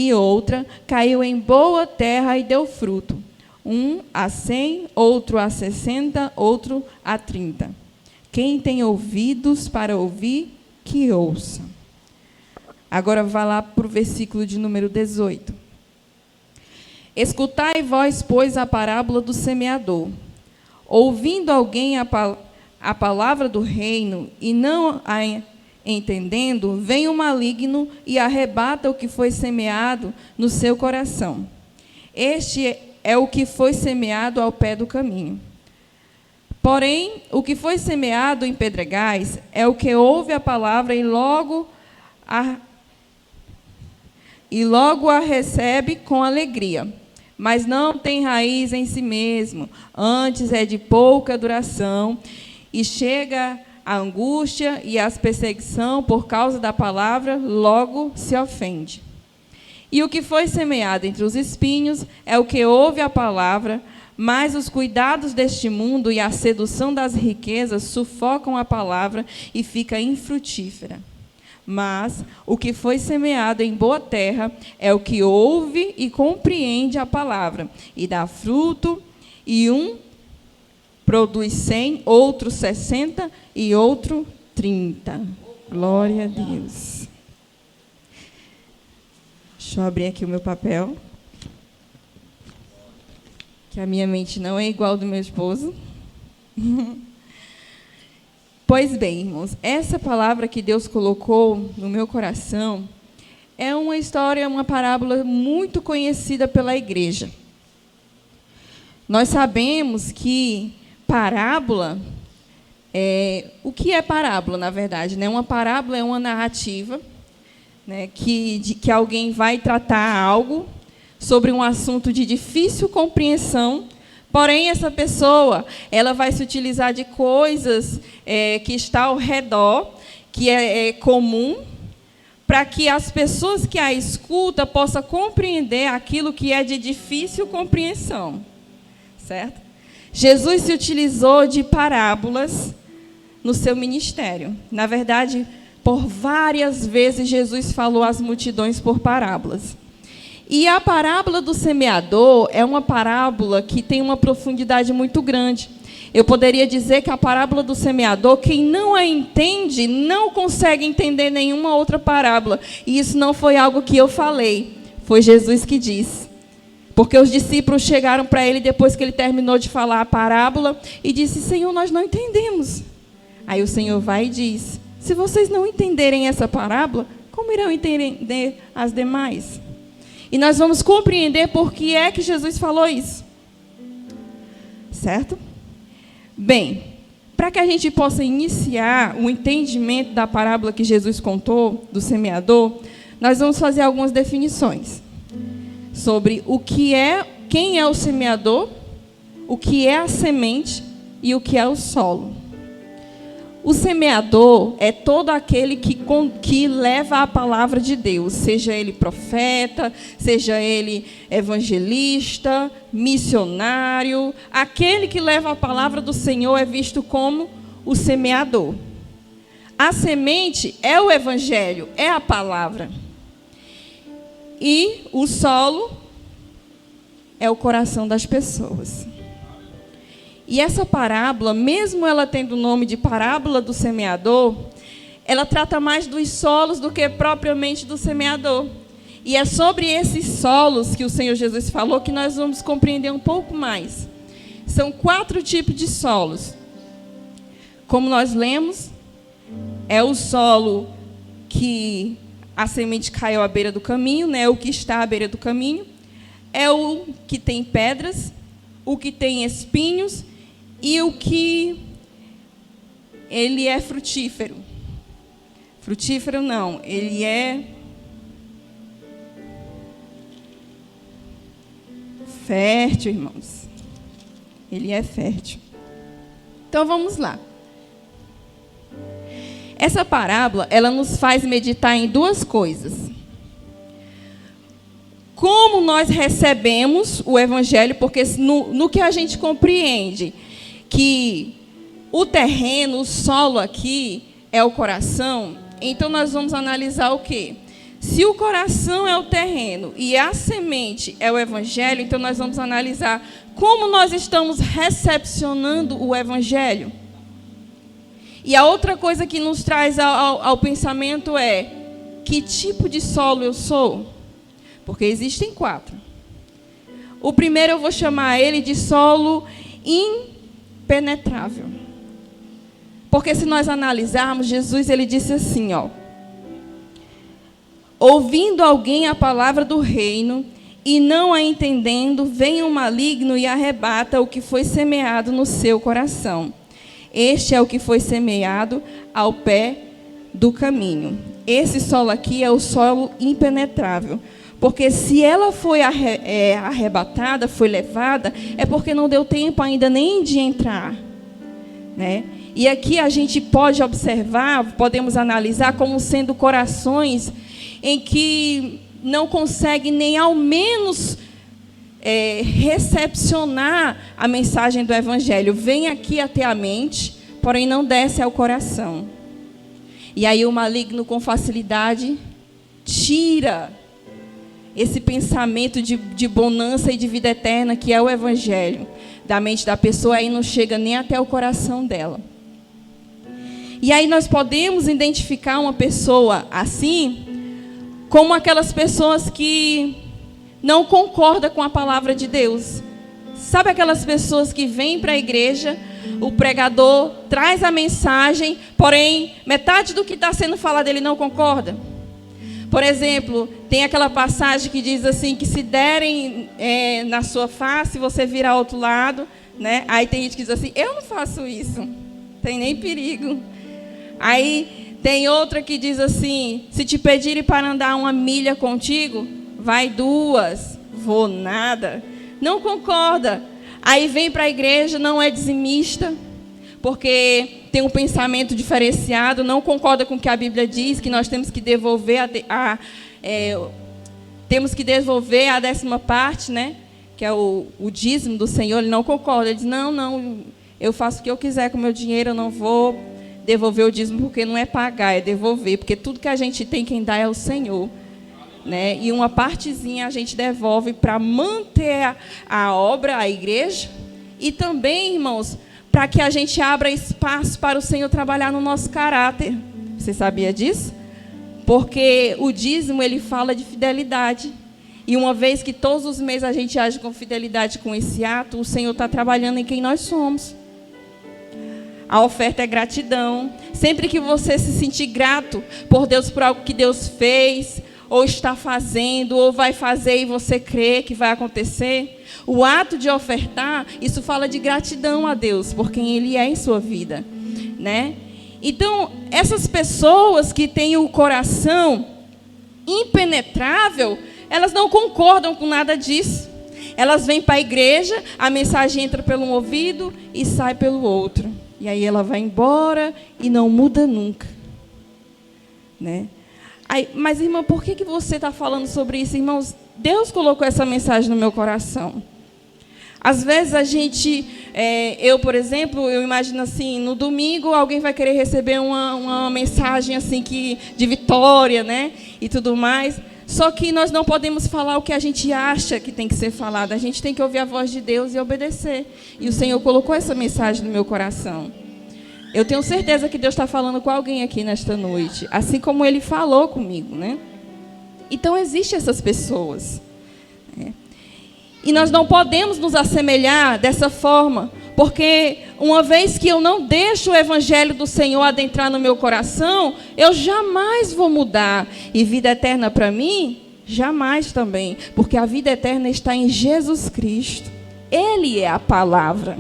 E outra caiu em boa terra e deu fruto. Um a 100, outro a 60, outro a 30. Quem tem ouvidos para ouvir, que ouça. Agora vá lá para o versículo de número 18. Escutai vós, pois, a parábola do semeador. Ouvindo alguém a palavra do reino e não a entendendo, vem o maligno e arrebata o que foi semeado no seu coração. Este é o que foi semeado ao pé do caminho. Porém, o que foi semeado em pedregais é o que ouve a palavra e logo a recebe com alegria, mas não tem raiz em si mesmo, antes é de pouca duração, e chega a angústia e a perseguição por causa da palavra, logo se ofende. E o que foi semeado entre os espinhos é o que ouve a palavra, mas os cuidados deste mundo e a sedução das riquezas sufocam a palavra e fica infrutífera. Mas o que foi semeado em boa terra é o que ouve e compreende a palavra, e dá fruto, e um produz 100, outro 60 e outro 30. Glória a Deus. Deixa eu abrir aqui o meu papel, que a minha mente não é igual ao do meu esposo. Pois bem, irmãos, essa palavra que Deus colocou no meu coração é uma história, uma parábola muito conhecida pela igreja. Nós sabemos que parábola, o que é parábola, na verdade? Né? Uma parábola é uma narrativa, né, que alguém vai tratar algo sobre um assunto de difícil compreensão, porém, essa pessoa ela vai se utilizar de coisas que estão ao redor, que é comum, para que as pessoas que a escutam possam compreender aquilo que é de difícil compreensão. Certo? Jesus se utilizou de parábolas no seu ministério. Na verdade, por várias vezes, Jesus falou às multidões por parábolas. E a parábola do semeador é uma parábola que tem uma profundidade muito grande. Eu poderia dizer que a parábola do semeador, quem não a entende, não consegue entender nenhuma outra parábola. E isso não foi algo que eu falei, foi Jesus que disse. Porque os discípulos chegaram para ele depois que ele terminou de falar a parábola e disse: Senhor, nós não entendemos. Aí o Senhor vai e diz: se vocês não entenderem essa parábola, como irão entender as demais? E nós vamos compreender por que é que Jesus falou isso. Certo? Bem, para que a gente possa iniciar o entendimento da parábola que Jesus contou, do semeador, nós vamos fazer algumas definições sobre o que é, quem é o semeador, o que é a semente e o que é o solo. O semeador é todo aquele que leva a palavra de Deus, seja ele profeta, seja ele evangelista, missionário. Aquele que leva a palavra do Senhor é visto como o semeador. A semente é o evangelho, é a palavra. E o solo é o coração das pessoas. E essa parábola, mesmo ela tendo o nome de parábola do semeador, ela trata mais dos solos do que propriamente do semeador. E é sobre esses solos que o Senhor Jesus falou que nós vamos compreender um pouco mais. São 4 tipos de solos. Como nós lemos, é o solo que a semente caiu à beira do caminho, né? O que está à beira do caminho. É o que tem pedras, o que tem espinhos e o que ele é frutífero. Frutífero não, ele é fértil, irmãos. Ele é fértil. Então vamos lá. Essa parábola, ela nos faz meditar em 2 coisas. Como nós recebemos o evangelho, porque no que a gente compreende que o terreno, o solo aqui é o coração, então nós vamos analisar o quê? Se o coração é o terreno e a semente é o evangelho, então nós vamos analisar como nós estamos recepcionando o evangelho. E a outra coisa que nos traz ao pensamento é: que tipo de solo eu sou? Porque existem 4. O primeiro eu vou chamar ele de solo impenetrável. Porque se nós analisarmos, Jesus ele disse assim, ouvindo alguém a palavra do reino e não a entendendo, vem um maligno e arrebata o que foi semeado no seu coração. Este é o que foi semeado ao pé do caminho. Esse solo aqui é o solo impenetrável. Porque se ela foi arrebatada, foi levada, é porque não deu tempo ainda nem de entrar, né? E aqui a gente pode observar, podemos analisar como sendo corações em que não conseguem nem ao menos recepcionar a mensagem do Evangelho. Vem aqui até a mente, porém não desce ao coração. E aí o maligno com facilidade tira esse pensamento de bonança e de vida eterna, que é o Evangelho, da mente da pessoa, e não chega nem até o coração dela. E aí nós podemos identificar uma pessoa assim, como aquelas pessoas que não concordam com a palavra de Deus. Sabe aquelas pessoas que vêm para a igreja, o pregador traz a mensagem, porém, metade do que está sendo falado ele não concorda? Por exemplo, tem aquela passagem que diz assim, que se derem na sua face, você vira ao outro lado, né? Aí tem gente que diz assim, eu não faço isso, tem nem perigo. Aí tem outra que diz assim, se te pedirem para andar 1 milha contigo, vai 2, vou nada. Não concorda. Aí vem para a igreja, não é dizimista, porque tem um pensamento diferenciado, não concorda com o que a Bíblia diz, que nós temos que devolver temos que devolver a 10ª parte, né? Que é o dízimo do Senhor. Ele não concorda, ele diz, não, eu faço o que eu quiser com o meu dinheiro, eu não vou devolver o dízimo, porque não é pagar, é devolver, porque tudo que a gente tem, quem dá é o Senhor, né? E uma partezinha a gente devolve para manter a obra, a igreja, e também, irmãos, para que a gente abra espaço para o Senhor trabalhar no nosso caráter. Você sabia disso? Porque o dízimo, ele fala de fidelidade. E uma vez que todos os meses a gente age com fidelidade com esse ato, o Senhor está trabalhando em quem nós somos. A oferta é gratidão. Sempre que você se sentir grato por Deus, por algo que Deus fez, ou está fazendo, ou vai fazer, e você crê que vai acontecer, o ato de ofertar, isso fala de gratidão a Deus, por quem Ele é em sua vida, né? Então, essas pessoas que têm o coração impenetrável, elas não concordam com nada disso. Elas vêm para a igreja, a mensagem entra pelo um ouvido e sai pelo outro. E aí ela vai embora e não muda nunca, né? Aí, mas, irmã, por que você está falando sobre isso? Irmãos, Deus colocou essa mensagem no meu coração. Às vezes a gente, eu, por exemplo, eu imagino assim, no domingo alguém vai querer receber uma mensagem assim de vitória, né? E tudo mais. Só que nós não podemos falar o que a gente acha que tem que ser falado. A gente tem que ouvir a voz de Deus e obedecer. E o Senhor colocou essa mensagem no meu coração. Eu tenho certeza que Deus está falando com alguém aqui nesta noite, assim como Ele falou comigo, né? Então, existem essas pessoas, né? E nós não podemos nos assemelhar dessa forma, porque uma vez que eu não deixo o Evangelho do Senhor adentrar no meu coração, eu jamais vou mudar. E vida eterna para mim, jamais também, porque a vida eterna está em Jesus Cristo. Ele é a palavra.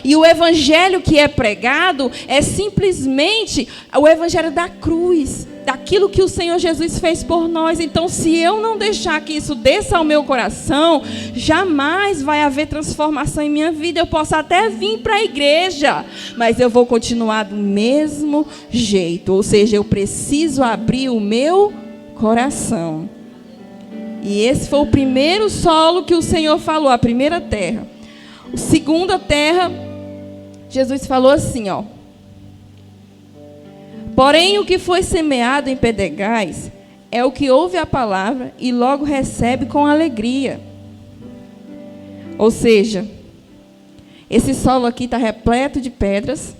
E o evangelho que é pregado é simplesmente o evangelho da cruz, daquilo que o Senhor Jesus fez por nós. Então, se eu não deixar que isso desça ao meu coração, jamais vai haver transformação em minha vida. Eu posso até vir para a igreja, mas eu vou continuar do mesmo jeito. Ou seja, eu preciso abrir o meu coração. E esse foi o primeiro solo que o Senhor falou, a primeira terra. A segunda terra, Jesus falou assim, porém o que foi semeado em pedregais é o que ouve a palavra e logo recebe com alegria. Ou seja, esse solo aqui está repleto de pedras.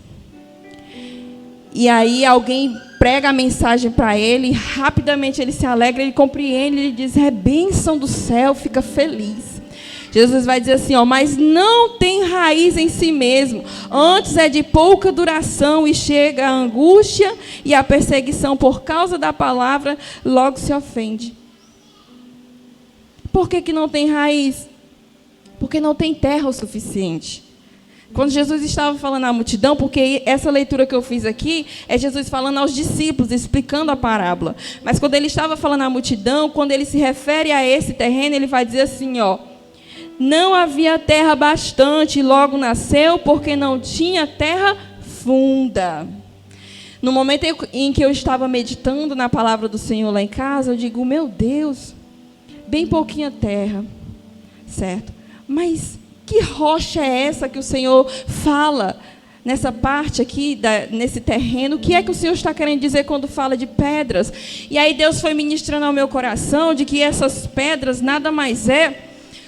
E aí alguém prega a mensagem para ele, e rapidamente ele se alegra, ele compreende, ele diz, é bênção do céu, fica feliz. Jesus vai dizer assim, mas não tem raiz em si mesmo, antes é de pouca duração e chega a angústia e a perseguição por causa da palavra, logo se ofende. Por que não tem raiz? Porque não tem terra o suficiente. Quando Jesus estava falando à multidão, porque essa leitura que eu fiz aqui é Jesus falando aos discípulos, explicando a parábola. Mas quando ele estava falando à multidão, quando ele se refere a esse terreno, ele vai dizer assim, não havia terra bastante, e logo nasceu, porque não tinha terra funda. No momento em que eu estava meditando na palavra do Senhor lá em casa, eu digo, meu Deus, bem pouquinha terra, certo? Mas que rocha é essa que o Senhor fala nessa parte aqui, nesse terreno? O que é que o Senhor está querendo dizer quando fala de pedras? E aí Deus foi ministrando ao meu coração de que essas pedras nada mais é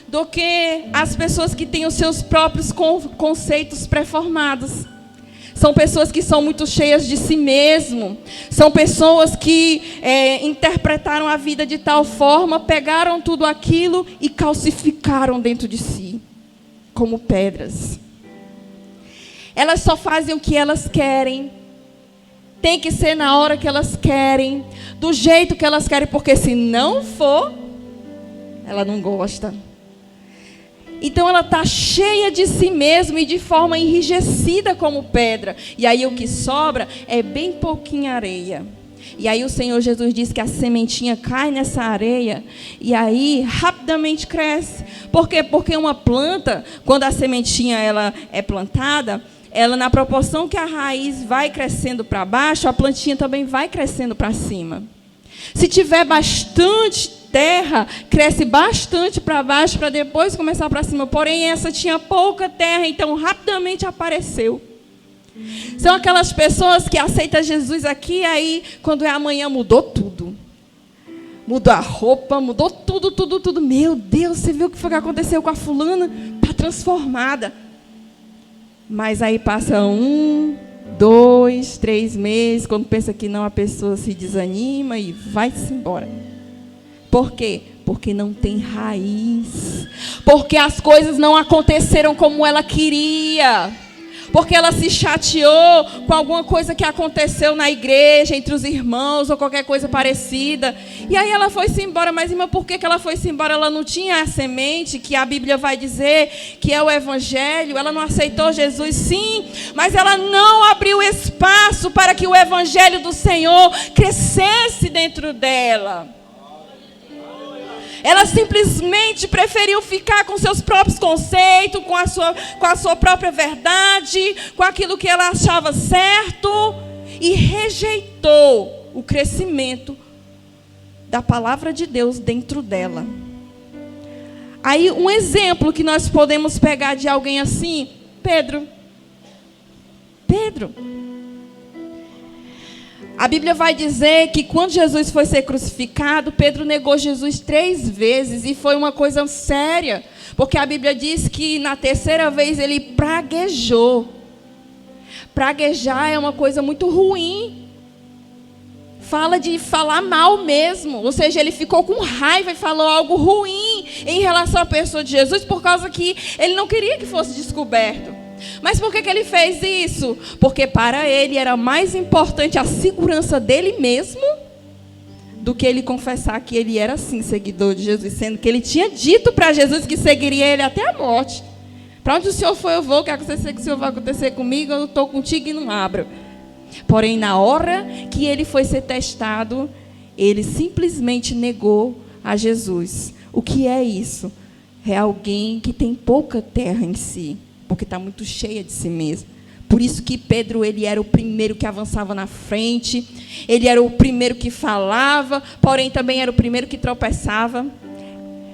do que as pessoas que têm os seus próprios conceitos pré-formados. São pessoas que são muito cheias de si mesmo. São pessoas que interpretaram a vida de tal forma, pegaram tudo aquilo e calcificaram dentro de si, como pedras. Elas só fazem o que elas querem. Tem que ser na hora que elas querem, do jeito que elas querem, porque se não for, ela não gosta. Então ela está cheia de si mesma e de forma enrijecida como pedra. E aí o que sobra é bem pouquinha areia. E aí o Senhor Jesus diz que a sementinha cai nessa areia e aí rapidamente cresce. Por quê? Porque uma planta, quando a sementinha ela é plantada, ela na proporção que a raiz vai crescendo para baixo, a plantinha também vai crescendo para cima. Se tiver bastante terra, cresce bastante para baixo para depois começar para cima. Porém, essa tinha pouca terra, então rapidamente apareceu. São aquelas pessoas que aceitam Jesus aqui, aí quando é amanhã mudou tudo. Mudou a roupa, mudou tudo, tudo, tudo. Meu Deus, você viu o que foi que aconteceu com a fulana? Está transformada. Mas aí passa 1, 2, 3 meses, quando pensa que não, a pessoa se desanima e vai-se embora. Por quê? Porque não tem raiz. Porque as coisas não aconteceram como ela queria. Porque ela se chateou com alguma coisa que aconteceu na igreja, entre os irmãos, ou qualquer coisa parecida. E aí ela foi-se embora. Mas, irmã, por que ela foi-se embora? Ela não tinha a semente, que a Bíblia vai dizer, que é o Evangelho. Ela não aceitou Jesus, sim. Mas ela não abriu espaço para que o Evangelho do Senhor crescesse dentro dela. Ela simplesmente preferiu ficar com seus próprios conceitos, com a sua própria verdade, com aquilo que ela achava certo, e rejeitou o crescimento da palavra de Deus dentro dela. Aí, um exemplo que nós podemos pegar de alguém assim, Pedro. A Bíblia vai dizer que quando Jesus foi ser crucificado, Pedro negou Jesus 3 vezes, e foi uma coisa séria, porque a Bíblia diz que na 3ª vez ele praguejou. Praguejar é uma coisa muito ruim. Fala de falar mal mesmo, ou seja, ele ficou com raiva e falou algo ruim em relação à pessoa de Jesus, por causa que ele não queria que fosse descoberto. Mas por que ele fez isso? Porque para ele era mais importante a segurança dele mesmo do que ele confessar que ele era sim seguidor de Jesus, sendo que ele tinha dito para Jesus que seguiria ele até a morte. Para onde o Senhor for, eu vou, quer acontecer que o Senhor vai acontecer comigo, eu estou contigo e não abro. Porém, na hora que ele foi ser testado, ele simplesmente negou a Jesus. O que é isso? É alguém que tem pouca terra em si, porque está muito cheia de si mesmo. Por isso que Pedro, ele era o primeiro que avançava na frente, ele era o primeiro que falava, porém também era o primeiro que tropeçava.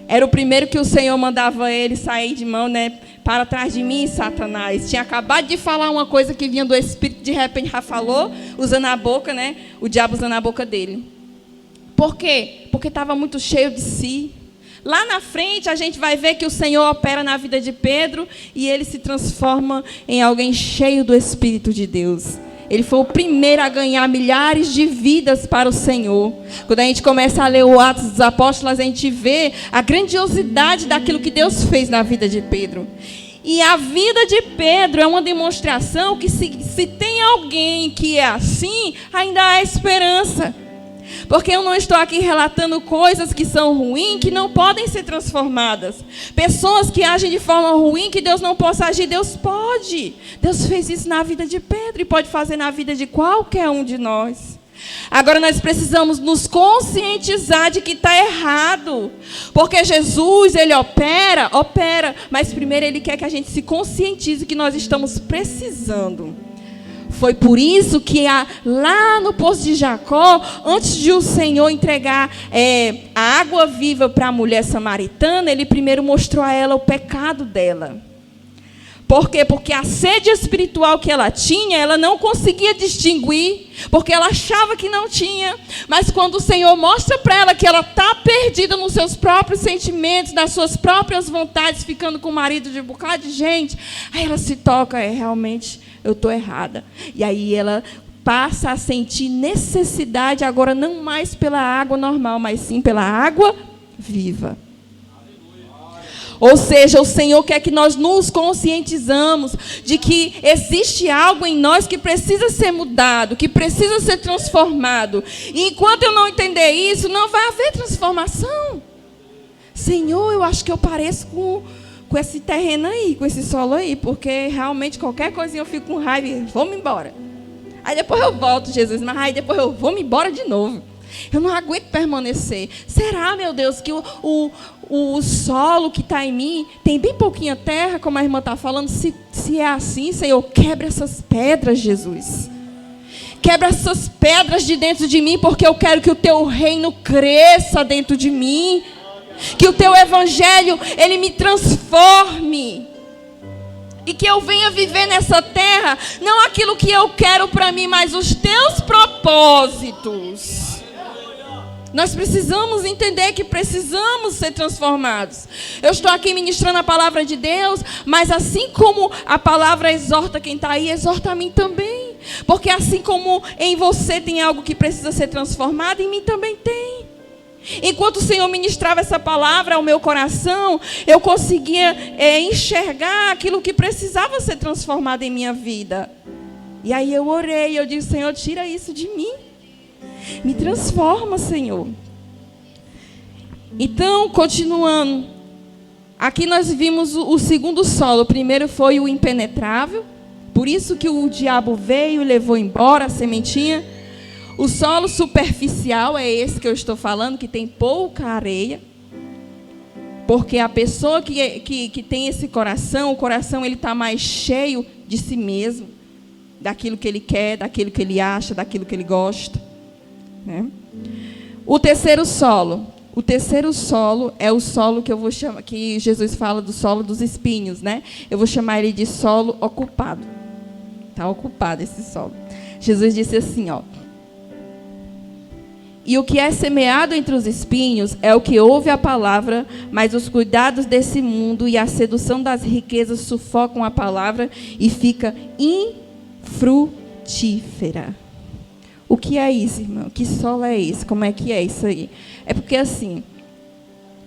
Era o primeiro que o Senhor mandava ele sair de mão, né? Para trás de mim, Satanás. Tinha acabado de falar uma coisa que vinha do Espírito, de repente já falou, usando a boca, né? O diabo usando a boca dele. Por quê? Porque estava muito cheio de si. Lá na frente, a gente vai ver que o Senhor opera na vida de Pedro e ele se transforma em alguém cheio do Espírito de Deus. Ele foi o primeiro a ganhar milhares de vidas para o Senhor. Quando a gente começa a ler o Atos dos Apóstolos, a gente vê a grandiosidade daquilo que Deus fez na vida de Pedro. E a vida de Pedro é uma demonstração que se tem alguém que é assim, ainda há esperança. Porque eu não estou aqui relatando coisas que são ruins, que não podem ser transformadas. Pessoas que agem de forma ruim, que Deus não possa agir, Deus pode. Deus fez isso na vida de Pedro e pode fazer na vida de qualquer um de nós. Agora nós precisamos nos conscientizar de que está errado. Porque Jesus, Ele opera, mas primeiro Ele quer que a gente se conscientize que nós estamos precisando. Foi por isso que lá no poço de Jacó, antes de o Senhor entregar a água viva para a mulher samaritana, Ele primeiro mostrou a ela o pecado dela. Por quê? Porque a sede espiritual que ela tinha, ela não conseguia distinguir, porque ela achava que não tinha. Mas quando o Senhor mostra para ela que ela está perdida nos seus próprios sentimentos, nas suas próprias vontades, ficando com o marido de um bocado de gente, aí ela se toca, realmente, eu estou errada. E aí ela passa a sentir necessidade, agora não mais pela água normal, mas sim pela água viva. Ou seja, o Senhor quer que nós nos conscientizamos de que existe algo em nós que precisa ser mudado, que precisa ser transformado. E enquanto eu não entender isso, não vai haver transformação. Senhor, eu acho que eu pareço com esse terreno aí, com esse solo aí, porque realmente qualquer coisinha eu fico com raiva e vou-me embora. Aí depois eu volto, Jesus, mas aí depois eu vou-me embora de novo. Eu não aguento permanecer. Será, meu Deus, que o solo que está em mim tem bem pouquinha terra, como a irmã está falando? Se é assim, Senhor, quebra essas pedras, Jesus. Quebra essas pedras de dentro de mim, porque eu quero que o teu reino cresça dentro de mim. Que o teu evangelho, ele me transforme. E que eu venha viver nessa terra, não aquilo que eu quero para mim, mas os teus propósitos. Nós precisamos entender que precisamos ser transformados. Eu estou aqui ministrando a palavra de Deus, mas assim como a palavra exorta quem está aí, exorta a mim também. Porque assim como em você tem algo que precisa ser transformado, em mim também tem. Enquanto o Senhor ministrava essa palavra ao meu coração, eu conseguia enxergar aquilo que precisava ser transformado em minha vida. E aí eu orei, eu disse, Senhor, tira isso de mim. Me transforma, Senhor. Então, continuando. Aqui nós vimos o segundo solo. O primeiro foi o impenetrável. Por isso que o diabo veio e levou embora a sementinha. O solo superficial é esse que eu estou falando, que tem pouca areia. Porque a pessoa que tem esse coração, o coração ele está mais cheio de si mesmo. Daquilo que ele quer, daquilo que ele acha, daquilo que ele gosta. Né? O terceiro solo é o solo que eu vou chamar, que Jesus fala do solo dos espinhos, né? Eu vou chamar ele de solo ocupado. Está ocupado esse solo. Jesus disse assim, ó. E o que é semeado entre os espinhos é o que ouve a palavra, mas os cuidados desse mundo e a sedução das riquezas sufocam a palavra e fica infrutífera. O que é isso, irmão? Que solo é esse? Como é que é isso aí? É porque, assim,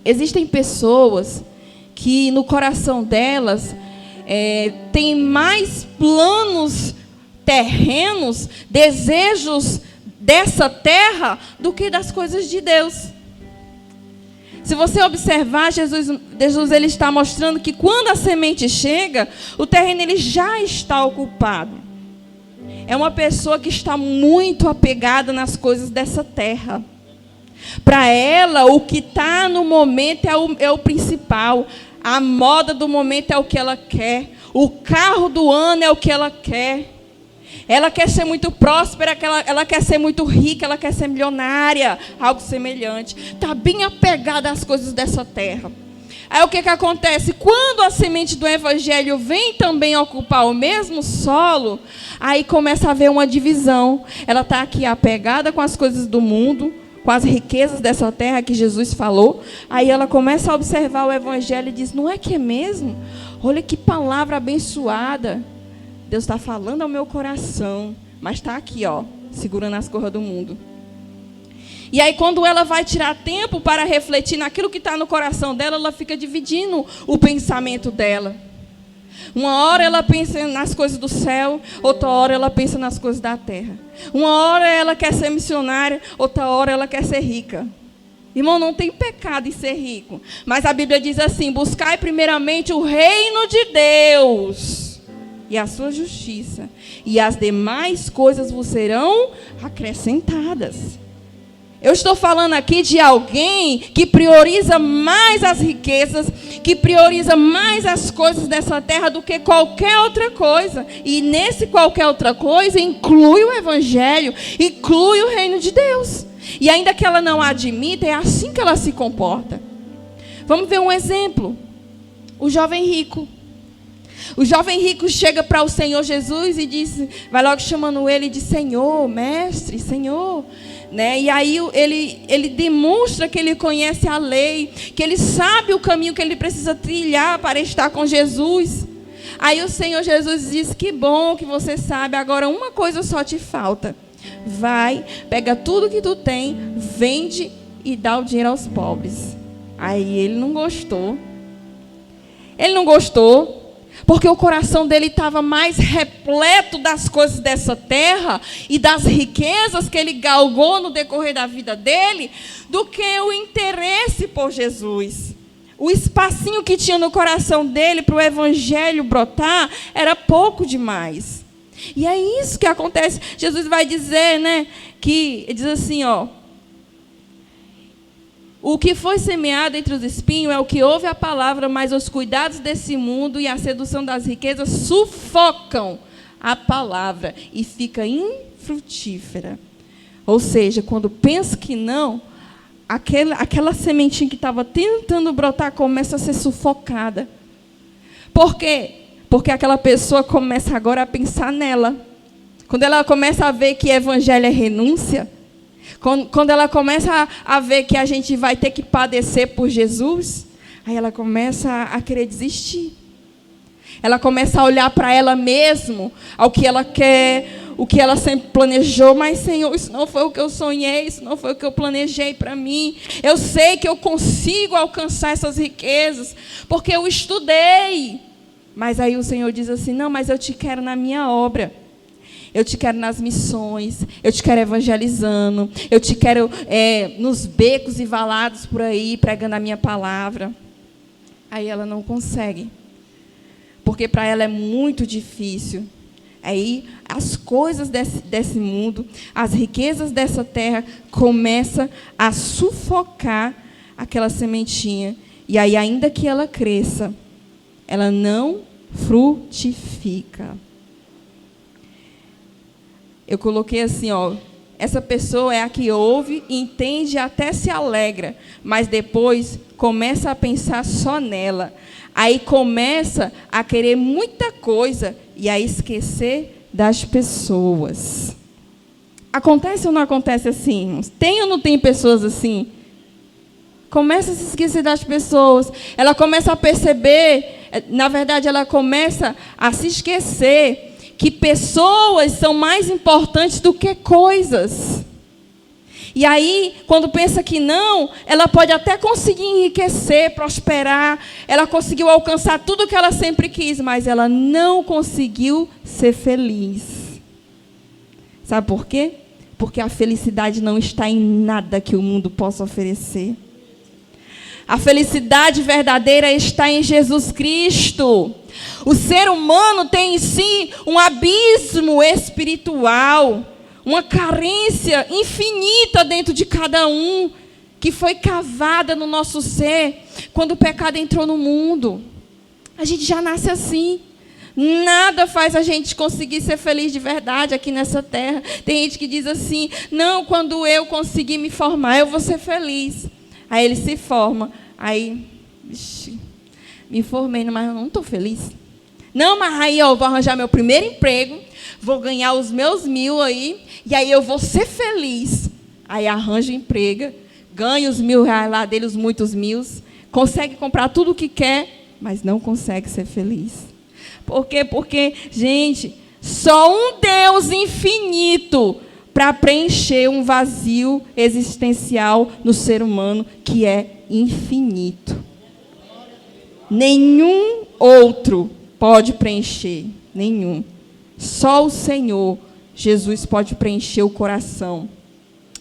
existem pessoas que no coração delas tem mais planos terrenos, desejos dessa terra, do que das coisas de Deus. Se você observar, Jesus ele está mostrando que quando a semente chega, o terreno ele já está ocupado. É uma pessoa que está muito apegada nas coisas dessa terra. Para ela, o que está no momento é o principal. A moda do momento é o que ela quer. O carro do ano é o que ela quer. Ela quer ser muito próspera, ela quer ser muito rica, ela quer ser milionária, algo semelhante. Está bem apegada às coisas dessa terra. Aí o que acontece? Quando a semente do evangelho vem também ocupar o mesmo solo, aí começa a haver uma divisão. Ela está aqui apegada com as coisas do mundo, com as riquezas dessa terra que Jesus falou. Aí ela começa a observar o evangelho e diz, não é que é mesmo? Olha que palavra abençoada. Deus está falando ao meu coração, mas está aqui, ó, segurando as corras do mundo. E aí quando ela vai tirar tempo para refletir naquilo que está no coração dela, ela fica dividindo o pensamento dela. Uma hora ela pensa nas coisas do céu, outra hora ela pensa nas coisas da terra. Uma hora ela quer ser missionária, outra hora ela quer ser rica. Irmão, não tem pecado em ser rico. Mas a Bíblia diz assim, buscai primeiramente o reino de Deus e a sua justiça, e as demais coisas vos serão acrescentadas. Eu estou falando aqui de alguém que prioriza mais as riquezas, que prioriza mais as coisas dessa terra do que qualquer outra coisa. E nesse qualquer outra coisa inclui o evangelho, inclui o reino de Deus. E ainda que ela não admita, é assim que ela se comporta. Vamos ver um exemplo. O jovem rico. O jovem rico chega para o Senhor Jesus e diz, vai logo chamando ele de Senhor, mestre, Senhor. Né? E aí ele demonstra que ele conhece a lei, que ele sabe o caminho que ele precisa trilhar para estar com Jesus. Aí o Senhor Jesus diz, que bom que você sabe, agora uma coisa só te falta. Vai, pega tudo que tu tem, vende e dá o dinheiro aos pobres. Aí ele não gostou. Ele não gostou. Porque o coração dele estava mais repleto das coisas dessa terra e das riquezas que ele galgou no decorrer da vida dele, do que o interesse por Jesus. O espacinho que tinha no coração dele para o evangelho brotar era pouco demais. E é isso que acontece. Jesus vai dizer, né, que ele diz assim, ó, o que foi semeado entre os espinhos é o que ouve a palavra, mas os cuidados desse mundo e a sedução das riquezas sufocam a palavra e fica infrutífera. Ou seja, quando pensa que não, aquela sementinha que estava tentando brotar começa a ser sufocada. Por quê? Porque aquela pessoa começa agora a pensar nela. Quando ela começa a ver que evangelho é renúncia, quando ela começa a ver que a gente vai ter que padecer por Jesus, aí ela começa a querer desistir. Ela começa a olhar para ela mesma, ao que ela quer, o que ela sempre planejou. Mas, Senhor, isso não foi o que eu sonhei, isso não foi o que eu planejei para mim. Eu sei que eu consigo alcançar essas riquezas, porque eu estudei. Mas aí o Senhor diz assim, não, mas eu te quero na minha obra. Eu te quero nas missões, eu te quero evangelizando, eu te quero nos becos e valados por aí, pregando a minha palavra. Aí ela não consegue, porque para ela é muito difícil. Aí as coisas desse mundo, as riquezas dessa terra, começam a sufocar aquela sementinha. E aí, ainda que ela cresça, ela não frutifica. Eu coloquei assim, ó, essa pessoa é a que ouve, entende e até se alegra, mas depois começa a pensar só nela. Aí começa a querer muita coisa e a esquecer das pessoas. Acontece ou não acontece assim? Tem ou não tem pessoas assim? Começa a se esquecer das pessoas. Ela começa a perceber, na verdade, ela começa a se esquecer que pessoas são mais importantes do que coisas. E aí, quando pensa que não, ela pode até conseguir enriquecer, prosperar, ela conseguiu alcançar tudo o que ela sempre quis, mas ela não conseguiu ser feliz. Sabe por quê? Porque a felicidade não está em nada que o mundo possa oferecer. A felicidade verdadeira está em Jesus Cristo. O ser humano tem em si um abismo espiritual, uma carência infinita dentro de cada um, que foi cavada no nosso ser quando o pecado entrou no mundo. A gente já nasce assim. Nada faz a gente conseguir ser feliz de verdade aqui nessa terra. Tem gente que diz assim, não, quando eu conseguir me formar, eu vou ser feliz. Aí ele se forma, aí, me formei, mas eu não estou feliz. Não, mas aí eu vou arranjar meu primeiro emprego, vou ganhar os meus 1.000 aí, e aí eu vou ser feliz. Aí arranja emprego, ganha os R$1.000 lá dele, os muitos mil, consegue comprar tudo o que quer, mas não consegue ser feliz. Por quê? Porque, gente, só um Deus infinito para preencher um vazio existencial no ser humano que é infinito. Nenhum outro pode preencher, nenhum. Só o Senhor, Jesus, pode preencher o coração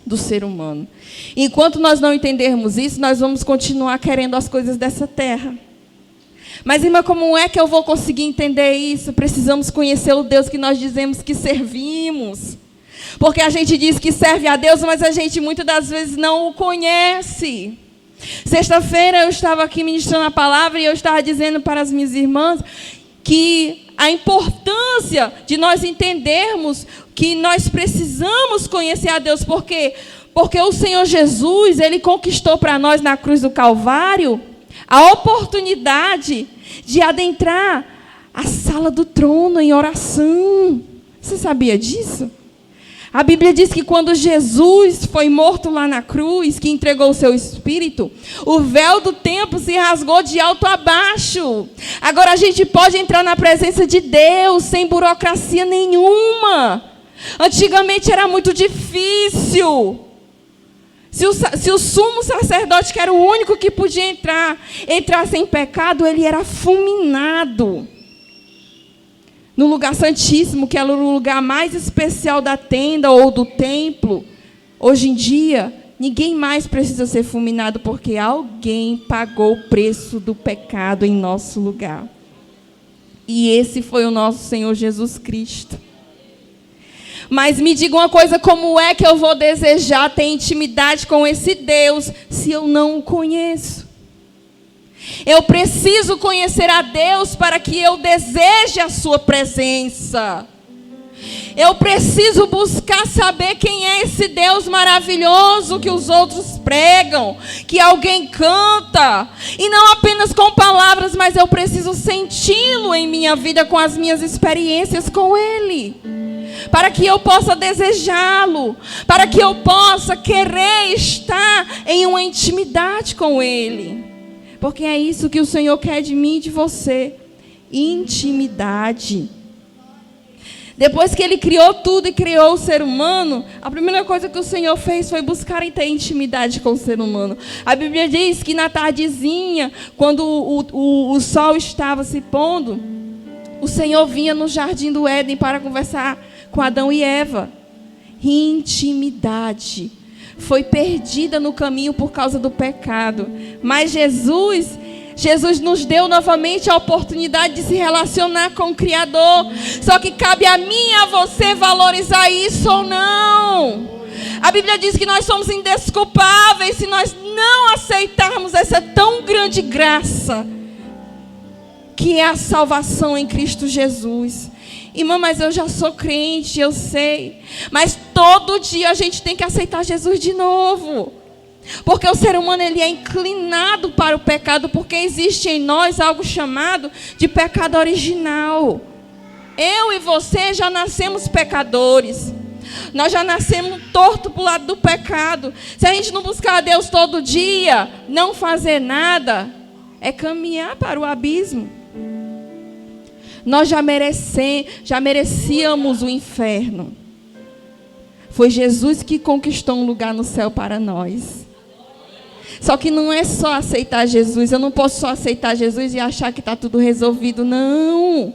do ser humano. Enquanto nós não entendermos isso, nós vamos continuar querendo as coisas dessa terra. Mas, irmã, como é que eu vou conseguir entender isso? Precisamos conhecer o Deus que nós dizemos que servimos. Porque a gente diz que serve a Deus, mas a gente muitas das vezes não o conhece. Sexta-feira eu estava aqui ministrando a palavra e eu estava dizendo para as minhas irmãs que a importância de nós entendermos que nós precisamos conhecer a Deus. Por quê? Porque o Senhor Jesus, Ele conquistou para nós na cruz do Calvário a oportunidade de adentrar a sala do trono em oração. Você sabia disso? A Bíblia diz que quando Jesus foi morto lá na cruz, que entregou o seu espírito, o véu do templo se rasgou de alto a baixo. Agora a gente pode entrar na presença de Deus sem burocracia nenhuma. Antigamente era muito difícil. Se o sumo sacerdote, que era o único que podia entrar sem pecado, ele era fulminado. No lugar santíssimo, que era o lugar mais especial da tenda ou do templo, hoje em dia, ninguém mais precisa ser fulminado, porque alguém pagou o preço do pecado em nosso lugar. E esse foi o nosso Senhor Jesus Cristo. Mas me diga uma coisa, como é que eu vou desejar ter intimidade com esse Deus se eu não o conheço? Eu preciso conhecer a Deus para que eu deseje a sua presença. Eu preciso buscar saber quem é esse Deus maravilhoso que os outros pregam, que alguém canta. E não apenas com palavras, mas eu preciso senti-lo em minha vida com as minhas experiências com Ele. Para que eu possa desejá-lo, para que eu possa querer estar em uma intimidade com Ele. Porque é isso que o Senhor quer de mim e de você. Intimidade. Depois que Ele criou tudo e criou o ser humano, a primeira coisa que o Senhor fez foi buscar e ter intimidade com o ser humano. A Bíblia diz que na tardezinha, quando o sol estava se pondo, o Senhor vinha no jardim do Éden para conversar com Adão e Eva. Intimidade. Foi perdida no caminho por causa do pecado. Mas Jesus nos deu novamente a oportunidade de se relacionar com o Criador. Só que cabe a mim e a você valorizar isso ou não. A Bíblia diz que nós somos indesculpáveis se nós não aceitarmos essa tão grande graça, que é a salvação em Cristo Jesus. Irmã, mas eu já sou crente, eu sei. Mas todo dia a gente tem que aceitar Jesus de novo. Porque o ser humano, ele é inclinado para o pecado, porque existe em nós algo chamado de pecado original. Eu e você já nascemos pecadores. Nós já nascemos torto para o lado do pecado. Se a gente não buscar a Deus todo dia, não fazer nada, é caminhar para o abismo. Nós já merecíamos o inferno. Foi Jesus que conquistou um lugar no céu para nós. Só que não é só aceitar Jesus. Eu não posso só aceitar Jesus e achar que está tudo resolvido. Não.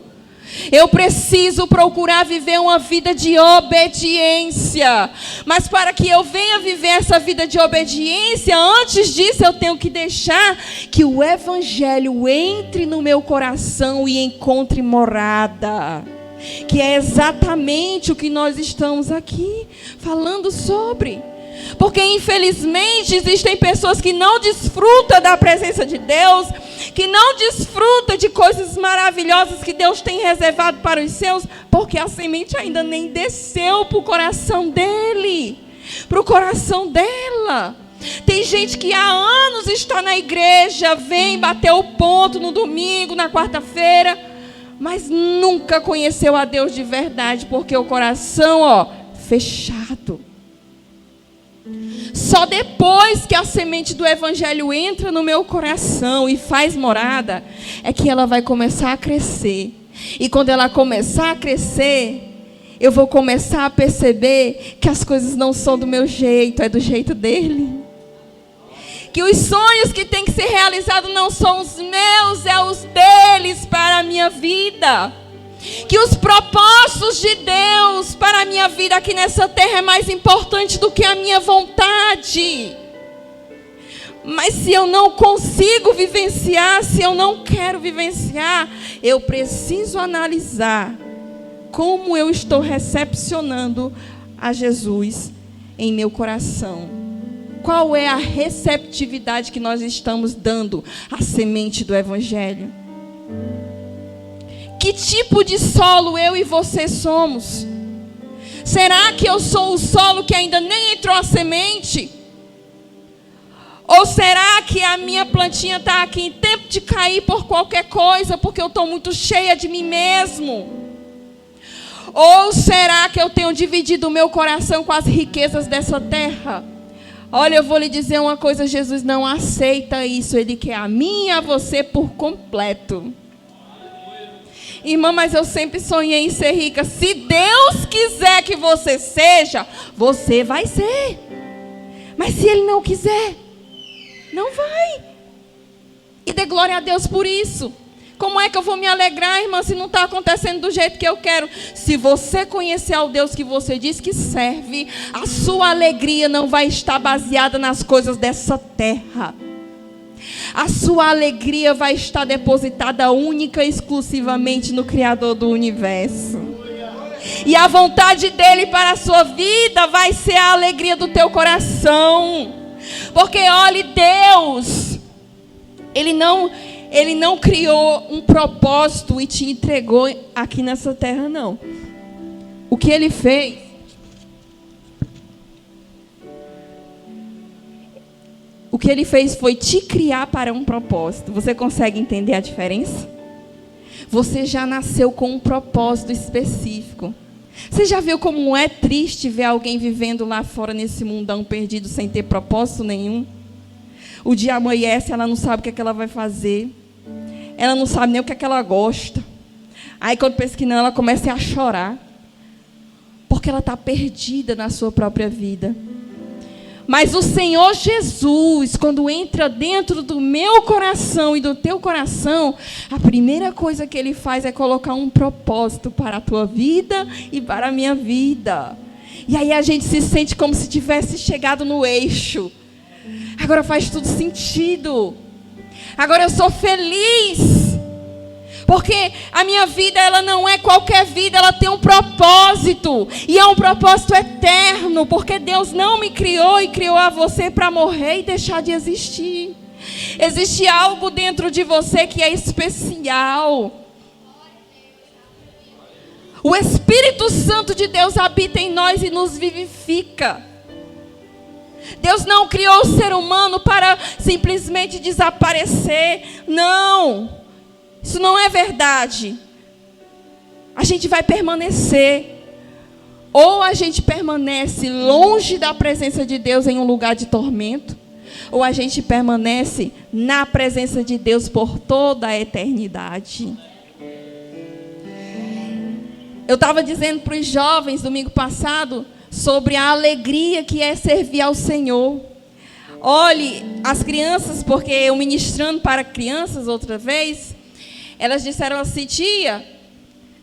Eu preciso procurar viver uma vida de obediência. Mas para que eu venha viver essa vida de obediência, antes disso eu tenho que deixar que o Evangelho entre no meu coração e encontre morada. Que é exatamente o que nós estamos aqui falando sobre. Porque infelizmente existem pessoas que não desfrutam da presença de Deus, que não desfrutam de coisas maravilhosas que Deus tem reservado para os seus, porque a semente ainda nem desceu para o coração dele, para o coração dela. Tem gente que há anos está na igreja, vem bater o ponto no domingo, na quarta-feira, mas nunca conheceu a Deus de verdade, porque o coração, fechado. Só depois que a semente do Evangelho entra no meu coração e faz morada, é que ela vai começar a crescer. E quando ela começar a crescer, eu vou começar a perceber que as coisas não são do meu jeito, é do jeito dele. Que os sonhos que têm que ser realizados não são os meus, é os deles para a minha vida. Que os propósitos de Deus para a minha vida aqui nessa terra é mais importante do que a minha vontade. Mas se eu não consigo vivenciar, se eu não quero vivenciar, eu preciso analisar como eu estou recepcionando a Jesus em meu coração. Qual é a receptividade que nós estamos dando à semente do Evangelho? Que tipo de solo eu e você somos? Será que eu sou o solo que ainda nem entrou a semente? Ou será que a minha plantinha está aqui em tempo de cair por qualquer coisa, porque eu estou muito cheia de mim mesmo? Ou será que eu tenho dividido o meu coração com as riquezas dessa terra? Olha, eu vou lhe dizer uma coisa, Jesus não aceita isso, Ele quer a mim e a você por completo. Irmã, mas eu sempre sonhei em ser rica. Se Deus quiser que você seja, você vai ser. Mas se Ele não quiser, não vai. E dê glória a Deus por isso. Como é que eu vou me alegrar, irmã, se não está acontecendo do jeito que eu quero? Se você conhecer ao Deus que você diz que serve, a sua alegria não vai estar baseada nas coisas dessa terra. A sua alegria vai estar depositada única e exclusivamente no Criador do universo. E a vontade dele para a sua vida vai ser a alegria do teu coração. Porque olhe, Deus, Ele não criou um propósito e te entregou aqui nessa terra, não. O que Ele fez? O que Ele fez foi te criar para um propósito. Você consegue entender a diferença? Você já nasceu com um propósito específico. Você já viu como é triste ver alguém vivendo lá fora nesse mundão perdido sem ter propósito nenhum? O dia amanhece, ela não sabe o que é que ela vai fazer. Ela não sabe nem o que é que ela gosta. Aí quando pensa que não, ela começa a chorar. Porque ela está perdida na sua própria vida. Mas o Senhor Jesus, quando entra dentro do meu coração e do teu coração, a primeira coisa que Ele faz é colocar um propósito para a tua vida e para a minha vida. E aí a gente se sente como se tivesse chegado no eixo. Agora faz tudo sentido. Agora eu sou feliz. Porque a minha vida, ela não é qualquer vida, ela tem um propósito. E é um propósito eterno. Porque Deus não me criou e criou a você para morrer e deixar de existir. Existe algo dentro de você que é especial. O Espírito Santo de Deus habita em nós e nos vivifica. Deus não criou o ser humano para simplesmente desaparecer. Não. Isso não é verdade. A gente vai permanecer. Ou a gente permanece longe da presença de Deus em um lugar de tormento, ou a gente permanece na presença de Deus por toda a eternidade. Eu estava dizendo para os jovens domingo passado sobre a alegria que é servir ao Senhor. Olhe, as crianças, porque eu ministrando para crianças outra vez, elas disseram assim: tia,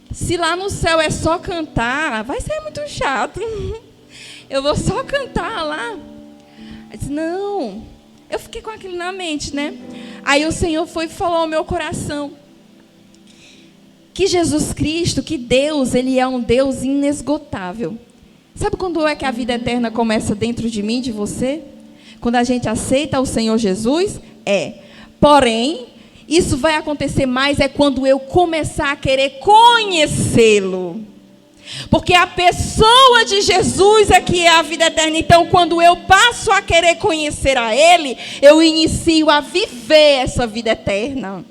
se lá no céu é só cantar, vai ser muito chato. Eu vou só cantar lá. Eu disse, não. Eu fiquei com aquilo na mente, né? Aí o Senhor foi e falou ao meu coração que Jesus Cristo, que Deus, Ele é um Deus inesgotável. Sabe quando é que a vida eterna começa dentro de mim, de você? Quando a gente aceita o Senhor Jesus? Porém, isso vai acontecer mais quando eu começar a querer conhecê-lo. Porque a pessoa de Jesus é que é a vida eterna. Então, quando eu passo a querer conhecer a Ele, eu inicio a viver essa vida eterna.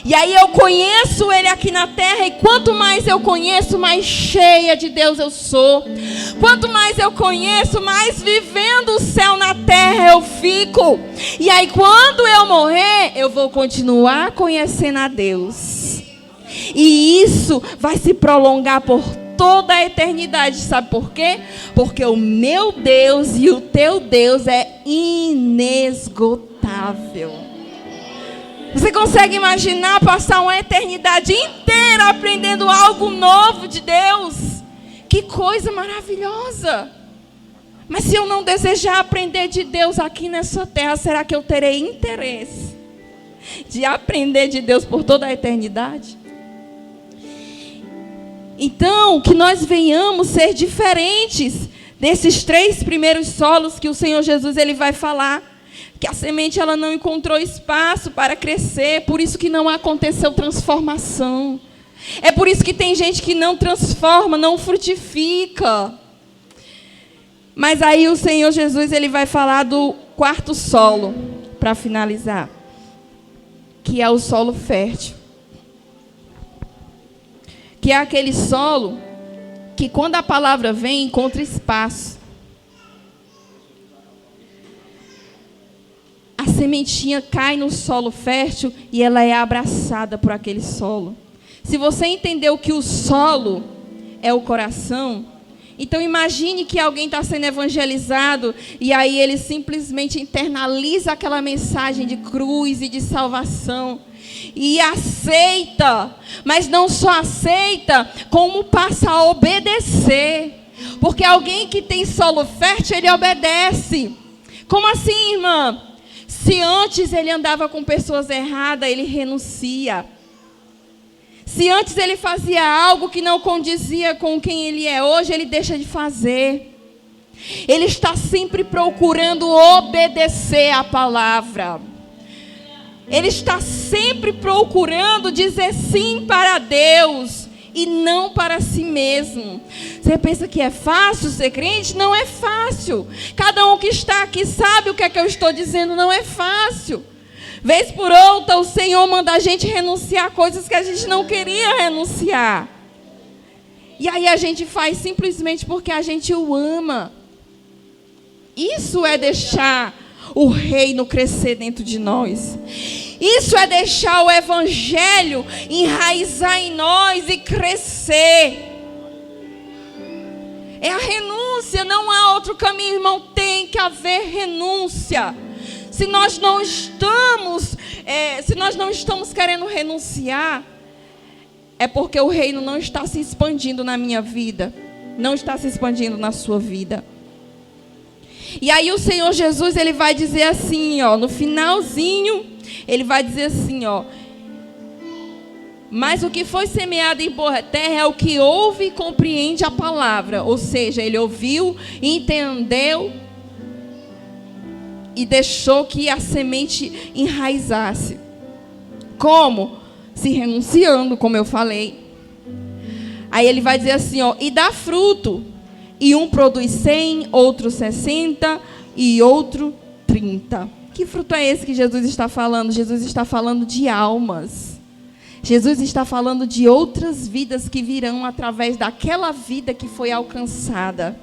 E aí eu conheço Ele aqui na terra, e quanto mais eu conheço, mais cheia de Deus eu sou. Quanto mais eu conheço, mais vivendo o céu na terra eu fico. E aí quando eu morrer, eu vou continuar conhecendo a Deus. E isso vai se prolongar por toda a eternidade. Sabe por quê? Porque o meu Deus e o teu Deus é inesgotável. Você consegue imaginar passar uma eternidade inteira aprendendo algo novo de Deus? Que coisa maravilhosa! Mas se eu não desejar aprender de Deus aqui nessa terra, será que eu terei interesse de aprender de Deus por toda a eternidade? Então, que nós venhamos ser diferentes desses 3 primeiros solos que o Senhor Jesus ele vai falar. Que a semente ela não encontrou espaço para crescer, por isso que não aconteceu transformação. É por isso que tem gente que não transforma, não frutifica. Mas aí o Senhor Jesus ele vai falar do 4º solo, para finalizar, que é o solo fértil. Que é aquele solo que quando a palavra vem, encontra espaço. A sementinha cai no solo fértil e ela é abraçada por aquele solo. Se você entendeu que o solo é o coração, então imagine que alguém está sendo evangelizado e aí ele simplesmente internaliza aquela mensagem de cruz e de salvação e aceita, mas não só aceita, como passa a obedecer. Porque alguém que tem solo fértil, ele obedece. Como assim, irmã? Se antes ele andava com pessoas erradas, ele renuncia. Se antes ele fazia algo que não condizia com quem ele é hoje, ele deixa de fazer. Ele está sempre procurando obedecer à palavra. Ele está sempre procurando dizer sim para Deus e não para si mesmo. Você pensa que é fácil ser crente? Não é fácil. Cada um que está aqui sabe o que é que eu estou dizendo, não é fácil. Vez por outra, o Senhor manda a gente renunciar a coisas que a gente não queria renunciar. E aí a gente faz simplesmente porque a gente o ama. Isso é deixar o reino crescer dentro de nós. Isso é deixar o evangelho enraizar em nós e crescer. É a renúncia, não há outro caminho, irmão. Tem que haver renúncia. Se nós não estamos querendo renunciar, é porque o reino não está se expandindo na minha vida, não está se expandindo na sua vida. E aí o Senhor Jesus, ele vai dizer assim, ó, no finalzinho, ele vai dizer assim, ó: mas o que foi semeado em boa terra é o que ouve e compreende a palavra. Ou seja, ele ouviu, entendeu e deixou que a semente enraizasse. Como? Se renunciando, como eu falei. Aí ele vai dizer assim, ó: e dá fruto. E um produz 100, outro 60 e outro 30. Que fruto é esse que Jesus está falando? Jesus está falando de almas. Jesus está falando de outras vidas que virão através daquela vida que foi alcançada.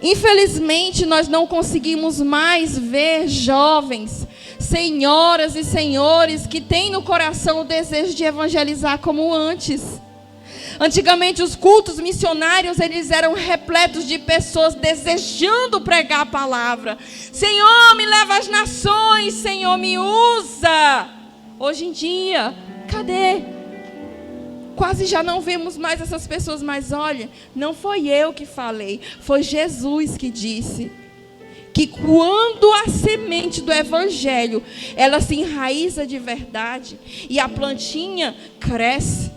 Infelizmente, nós não conseguimos mais ver jovens, senhoras e senhores que têm no coração o desejo de evangelizar como antes. Antigamente, os cultos missionários, eles eram repletos de pessoas desejando pregar a palavra. Senhor, me leva às nações, Senhor, me usa. Hoje em dia, cadê? Quase já não vemos mais essas pessoas, mas olha, não foi eu que falei, foi Jesus que disse que quando a semente do evangelho, ela se enraiza de verdade e a plantinha cresce,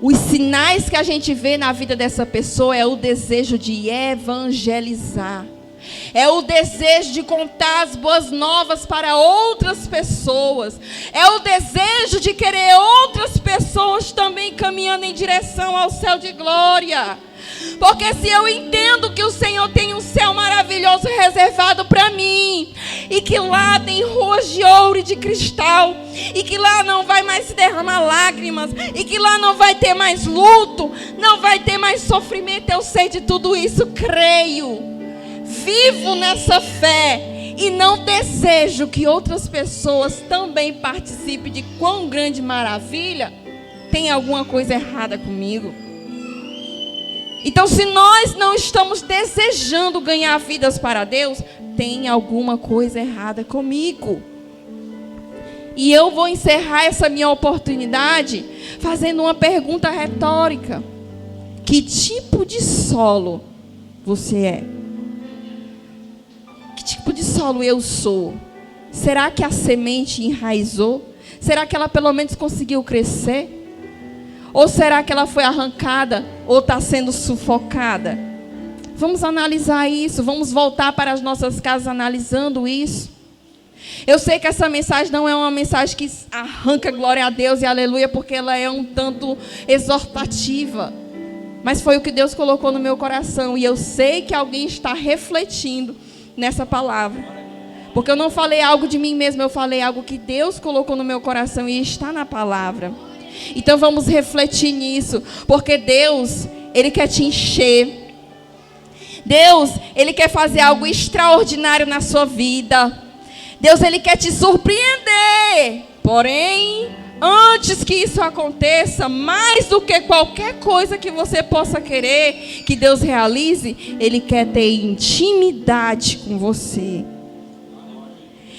os sinais que a gente vê na vida dessa pessoa é o desejo de evangelizar. É o desejo de contar as boas novas para outras pessoas. É o desejo de querer outras pessoas também caminhando em direção ao céu de glória. Porque se eu entendo que o Senhor tem um céu maravilhoso reservado para mim, e que lá tem ruas de ouro e de cristal, e que lá não vai mais se derramar lágrimas, e que lá não vai ter mais luto, não vai ter mais sofrimento, eu sei de tudo isso, creio, vivo nessa fé, e não desejo que outras pessoas também participem de quão grande maravilha. Tem alguma coisa errada comigo? Então, se nós não estamos desejando ganhar vidas para Deus, tem alguma coisa errada comigo. E eu vou encerrar essa minha oportunidade fazendo uma pergunta retórica: que tipo de solo você é? Que tipo de solo eu sou? Será que a semente enraizou? Será que ela pelo menos conseguiu crescer? Ou será que ela foi arrancada ou está sendo sufocada? Vamos analisar isso, vamos voltar para as nossas casas analisando isso. Eu sei que essa mensagem não é uma mensagem que arranca glória a Deus e aleluia, porque ela é um tanto exortativa. Mas foi o que Deus colocou no meu coração, e eu sei que alguém está refletindo nessa palavra. Porque eu não falei algo de mim mesmo, eu falei algo que Deus colocou no meu coração e está na palavra. Então vamos refletir nisso, porque Deus, Ele quer te encher. Deus, Ele quer fazer algo extraordinário na sua vida. Deus, Ele quer te surpreender. Porém, antes que isso aconteça, mais do que qualquer coisa que você possa querer que Deus realize, Ele quer ter intimidade com você.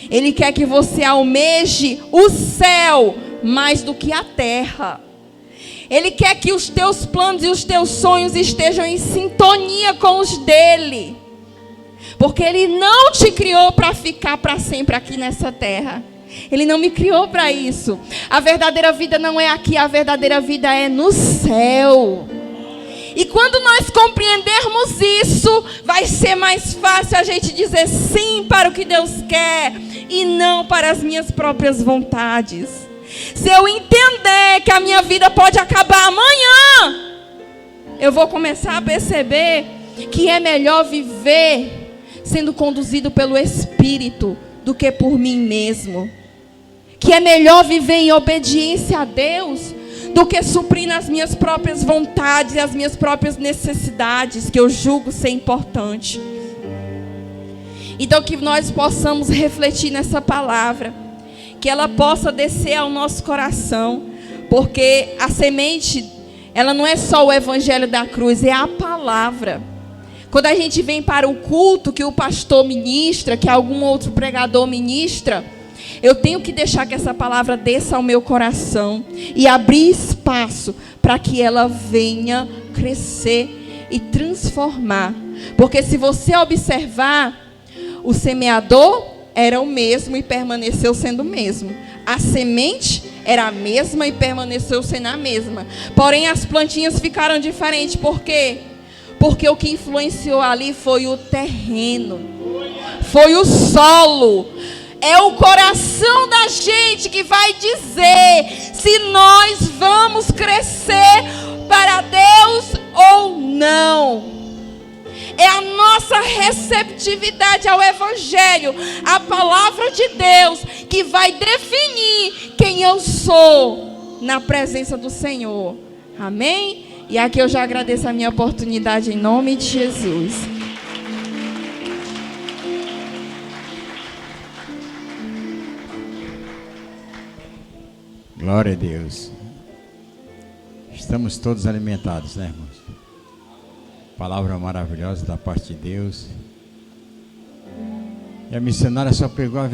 Ele quer que você almeje o céu mais do que a terra. Ele quer que os teus planos e os teus sonhos estejam em sintonia com os dele. Porque Ele não te criou para ficar para sempre aqui nessa terra. Ele não me criou para isso. A verdadeira vida não é aqui, a verdadeira vida é no céu. E quando nós compreendermos isso, vai ser mais fácil a gente dizer sim para o que Deus quer e não para as minhas próprias vontades. Se eu entender que a minha vida pode acabar amanhã, eu vou começar a perceber que é melhor viver sendo conduzido pelo Espírito do que por mim mesmo. Que é melhor viver em obediência a Deus do que suprir as minhas próprias vontades e as minhas próprias necessidades, que eu julgo ser importante. Então que nós possamos refletir nessa palavra, que ela possa descer ao nosso coração, porque a semente, ela não é só o evangelho da cruz, é a palavra. Quando a gente vem para o culto que o pastor ministra, que algum outro pregador ministra, eu tenho que deixar que essa palavra desça ao meu coração e abrir espaço para que ela venha crescer e transformar. Porque se você observar, o semeador era o mesmo e permaneceu sendo o mesmo. A semente era a mesma e permaneceu sendo a mesma. Porém, as plantinhas ficaram diferentes. Por quê? Porque o que influenciou ali foi o terreno, foi o solo. É o coração da gente que vai dizer se nós vamos crescer para Deus ou não. É a nossa receptividade ao Evangelho, a palavra de Deus, que vai definir quem eu sou na presença do Senhor. Amém? E aqui eu já agradeço a minha oportunidade em nome de Jesus. Glória a Deus. Estamos todos alimentados, né, irmãos? Palavra maravilhosa da parte de Deus. E a missionária só pegou a